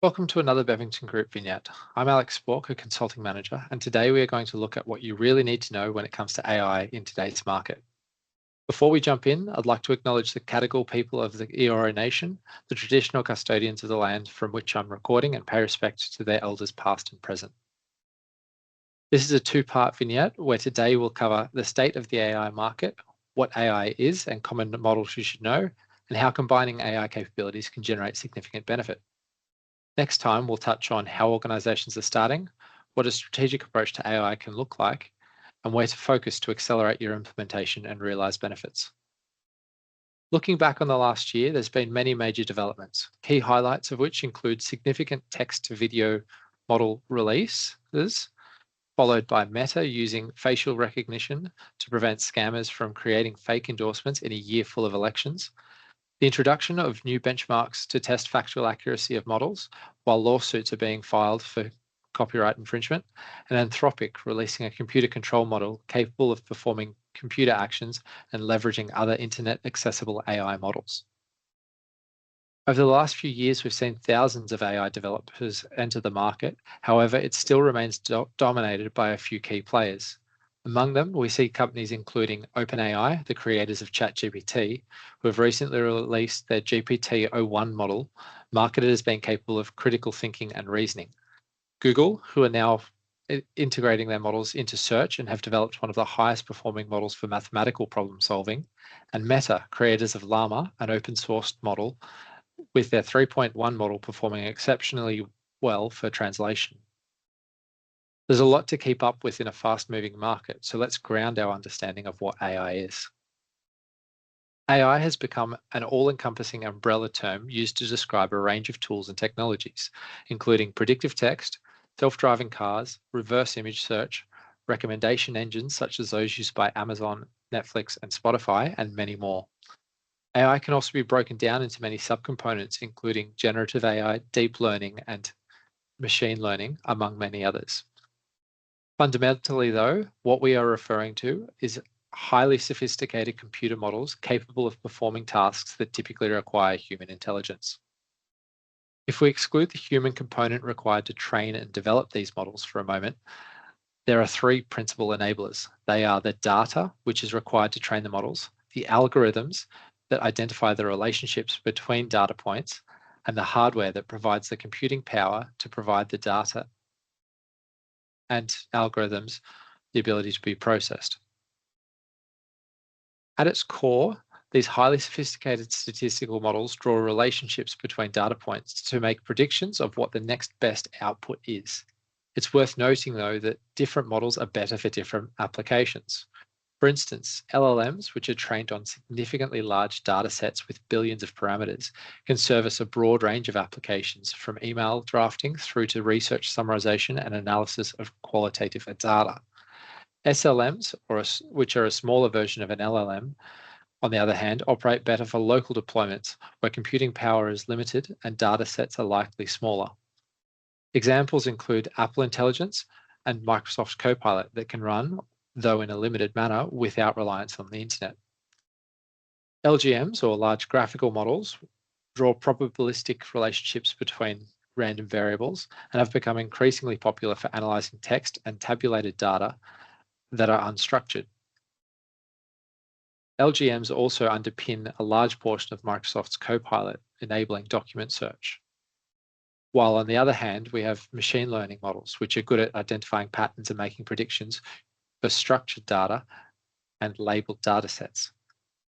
Welcome to another Bevington Group vignette. I'm Alex Spork, a consulting manager, and today we are going to look at what you really need to know when it comes to AI in today's market. Before we jump in, I'd like to acknowledge the Gadigal people of the Eora Nation, the traditional custodians of the land from which I'm recording, and pay respect to their elders past and present. This is a two-part vignette where today we'll cover the state of the AI market, what AI is and common models you should know, and how combining AI capabilities can generate significant benefit. Next time, we'll touch on how organizations are starting, what a strategic approach to AI can look like, and where to focus to accelerate your implementation and realize benefits. Looking back on the last year, there's been many major developments, key highlights of which include significant text to video model releases, followed by Meta using facial recognition to prevent scammers from creating fake endorsements in a year full of elections, the introduction of new benchmarks to test factual accuracy of models, while lawsuits are being filed for copyright infringement, and Anthropic releasing a computer control model capable of performing computer actions and leveraging other internet accessible AI models. Over the last few years, we've seen thousands of AI developers enter the market. However, it still remains dominated by a few key players. Among them, we see companies including OpenAI, the creators of ChatGPT, who have recently released their GPT-01 model, marketed as being capable of critical thinking and reasoning. Google, who are now integrating their models into search and have developed one of the highest performing models for mathematical problem solving, and Meta, creators of Llama, an open sourced model, with their 3.1 model performing exceptionally well for translation. There's a lot to keep up with in a fast-moving market, so let's ground our understanding of what AI is. AI has become an all-encompassing umbrella term used to describe a range of tools and technologies, including predictive text, self-driving cars, reverse image search, recommendation engines such as those used by Amazon, Netflix, and Spotify, and many more. AI can also be broken down into many subcomponents, including generative AI, deep learning, and machine learning, among many others. Fundamentally, though, what we are referring to is highly sophisticated computer models capable of performing tasks that typically require human intelligence. If we exclude the human component required to train and develop these models for a moment, there are three principal enablers. They are the data, which is required to train the models, the algorithms that identify the relationships between data points, and the hardware that provides the computing power to provide the data and algorithms the ability to be processed. At its core, these highly sophisticated statistical models draw relationships between data points to make predictions of what the next best output is. It's worth noting, though, that different models are better for different applications. For instance, LLMs, which are trained on significantly large data sets with billions of parameters, can service a broad range of applications from email drafting through to research summarization and analysis of qualitative data. SLMs, which are a smaller version of an LLM, on the other hand, operate better for local deployments where computing power is limited and data sets are likely smaller. Examples include Apple Intelligence and Microsoft Copilot that can run, though in a limited manner, without reliance on the internet. LGMs, or large graphical models, draw probabilistic relationships between random variables and have become increasingly popular for analyzing text and tabulated data that are unstructured. LGMs also underpin a large portion of Microsoft's Copilot, enabling document search. While on the other hand, we have machine learning models, which are good at identifying patterns and making predictions for structured data and labeled data sets.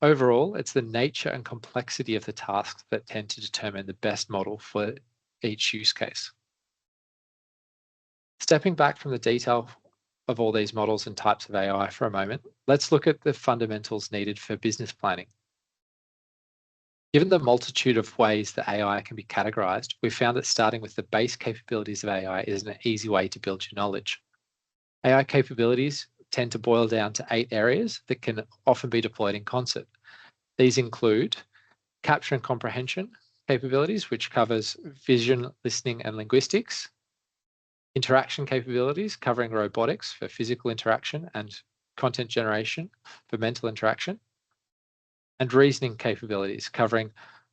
Overall, it's the nature and complexity of the tasks that tend to determine the best model for each use case. Stepping back from the detail of all these models and types of AI for a moment, let's look at the fundamentals needed for business planning. Given the multitude of ways that AI can be categorized, we found that starting with the base capabilities of AI is an easy way to build your knowledge. AI capabilities tend to boil down to 8 areas that can often be deployed in concert. These include capture and comprehension capabilities, which covers vision, listening, and linguistics. Interaction capabilities, covering robotics for physical interaction and content generation for mental interaction. And reasoning capabilities, covering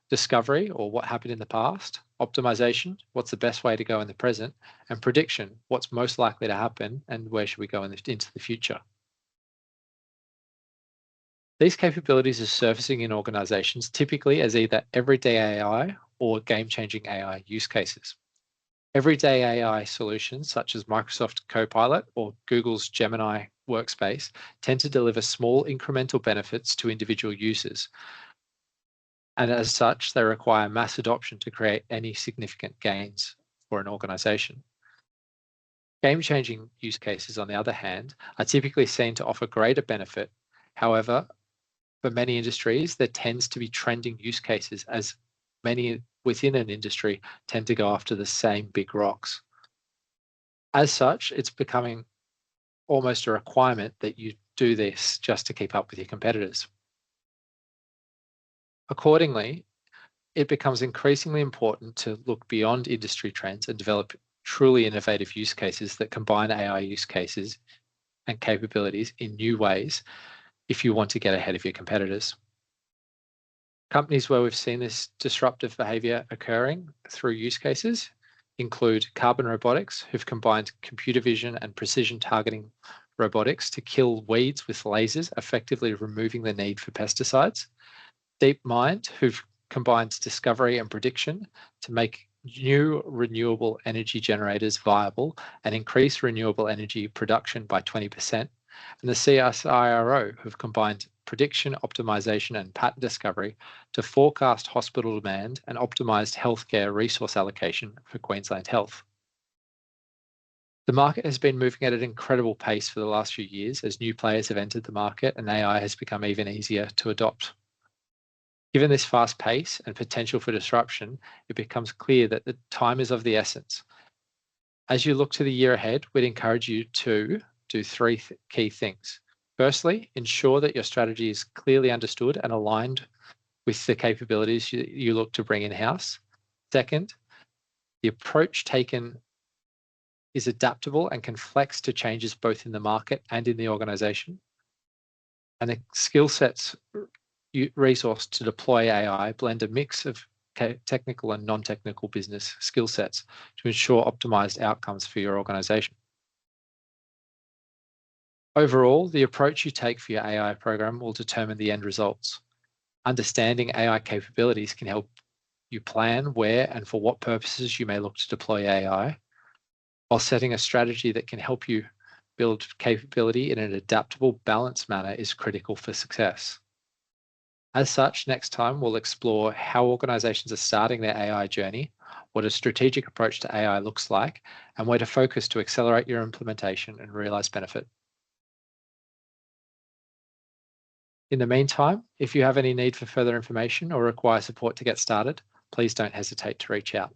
discovery or what happened in the past, optimization, what's the best way to go in the present, and prediction, what's most likely to happen and where should we go into the future. These capabilities are surfacing in organizations typically as either everyday AI or game-changing AI use cases. Everyday AI solutions such as Microsoft Copilot or Google's Gemini workspace tend to deliver small incremental benefits to individual users. And as such, they require mass adoption to create any significant gains for an organization. Game-changing use cases, on the other hand, are typically seen to offer greater benefit. However, for many industries, there tends to be trending use cases as many within an industry tend to go after the same big rocks. As such, it's becoming almost a requirement that you do this just to keep up with your competitors. Accordingly, it becomes increasingly important to look beyond industry trends and develop truly innovative use cases that combine AI use cases and capabilities in new ways if you want to get ahead of your competitors. Companies where we've seen this disruptive behavior occurring through use cases include Carbon Robotics, who've combined computer vision and precision targeting robotics to kill weeds with lasers, effectively removing the need for pesticides. DeepMind, who've combined discovery and prediction to make new renewable energy generators viable and increase renewable energy production by 20%. And the CSIRO, who've combined prediction, optimization, and pattern discovery to forecast hospital demand and optimized healthcare resource allocation for Queensland Health. The market has been moving at an incredible pace for the last few years as new players have entered the market and AI has become even easier to adopt. Given this fast pace and potential for disruption, it becomes clear that the time is of the essence. As you look to the year ahead, we'd encourage you to do three key things. Firstly, ensure that your strategy is clearly understood and aligned with the capabilities you look to bring in-house. Second, the approach taken is adaptable and can flex to changes both in the market and in the organization. And the skill sets resource to deploy AI blend a mix of technical and non-technical business skill sets to ensure optimized outcomes for your organization. Overall, the approach you take for your AI program will determine the end results. Understanding AI capabilities can help you plan where and for what purposes you may look to deploy AI, while setting a strategy that can help you build capability in an adaptable, balanced manner is critical for success. As such, next time we'll explore how organizations are starting their AI journey, what a strategic approach to AI looks like, and where to focus to accelerate your implementation and realize benefit. In the meantime, if you have any need for further information or require support to get started, please don't hesitate to reach out.